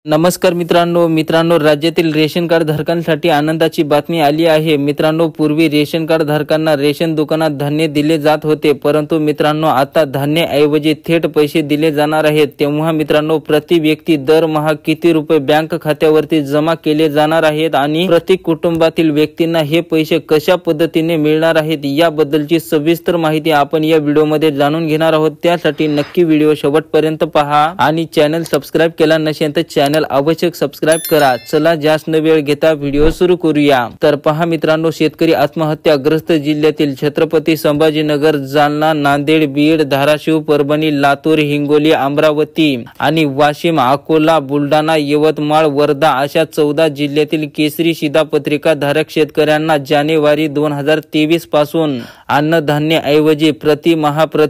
नमस्कार मित्रांनो राज्यातील रेशन कार्ड धारकांसाठी आनंदाची बातमी आली आहे। मित्रांनो, पूर्वी रेशन कार्ड धारकांना रेशन दुकानात धान्य दिले जात होते, परंतु मित्रांनो आता धान्य ऐवजी थेट पैसे दिले जाणार आहेत। तेव्हा मित्रांनो, प्रति व्यक्ती दरमहा किती रुपये बँक खात्यावरती जमा केले जाणार आहेत आणि प्रति कुटुंबातील व्यक्तींना हे पैसे कशा पद्धतीने मिळणार आहेत याबद्दलची सविस्तर माहिती आपण या व्हिडिओमध्ये जाणून घेणार आहोत। त्यासाठी नक्की व्हिडिओ शेवटपर्यंत पहा आणि चॅनल सबस्क्राइब केला नसेल तर चॅनल आवश्यक सबस्क्राइब करा। चला जास्त न वेळ घेता व्हिडिओ सुरू करूया। तर पहा मित्रांनो, शेतकरी आत्महत्याग्रस्त जिल्ह्यातील छत्रपती संभाजीनगर, जालना, नांदेड, बीड, धाराशिव, परभणी, लातूर, हिंगोली, अमरावती आणि वाशिम, अकोला, बुलढाणा, यवतमाळ, वर्धा अशा 14 जिल्ह्यातील केसरी शिधापत्रिका धारक शेतकऱ्यांना जानेवारी 2023 पासून अन्नधान्य ऐवजी प्रति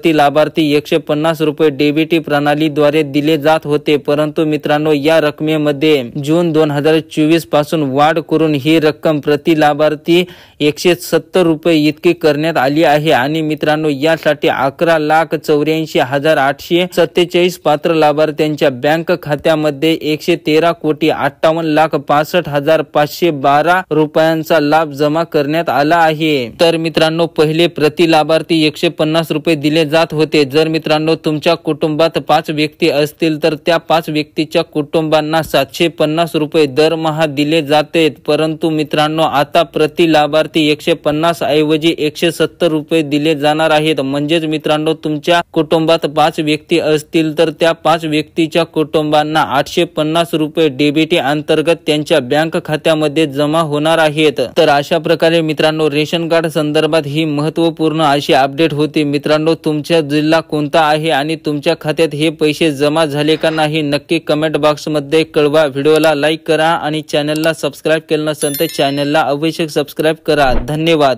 लाभार्थी 150 रुपये डीबीटी प्रणालीद्वारे दिले जात होते, परंतु मित्रांनो या रकमेमध्ये जून 2024 पासून वाढ करून ही रक्कम प्रति लाभार्थी 170 रुपये इतकी करण्यात आली आहे। आणि मित्रांनो, यासाठी 11,84,847 पात्र लाभार्थ्यांच्या बँक खात्यामध्ये 113,58,65,512 रुपयांचा लाभ जमा करण्यात आला आहे। तर मित्रांनो, पहिले प्रति लाभार्थी 150 रुपये दिले जात होते। जर मित्रांनो तुमच्या कुटुंबात 5 व्यक्ती असतील तर त्या 5 व्यक्तीच्या कुटुंबांना 750 रुपये दरमहा दिले जाते, परंतु मित्रांनो आता प्रति लाभार्थी 150 ऐवजी 170 रुपये दिले जाणार आहेत। म्हणजेच मित्रांनो, तुमच्या कुटुंबात 5 व्यक्ती असतील तर त्या 5 व्यक्तीच्या कुटुंबांना 850 रुपये डीबीटी अंतर्गत त्यांच्या बँक खात्यामध्ये जमा होणार आहेत। तर अशा प्रकारे मित्रांनो, रेशन कार्ड संदर्भात ही महत्त्वपूर्ण अशी अपडेट होती। मित्रांनो, तुमचा जिल्हा कोणता आहे आणि तुमच्या खात्यात हे पैसे जमा झाले का नाही नक्की कमेंट बॉक्स मध्ये कळवा। व्हिडिओला लाईक करा आणि चॅनलला सबस्क्राइब केलं नसेल तर चॅनलला आवश्यक सबस्क्राइब करा। धन्यवाद।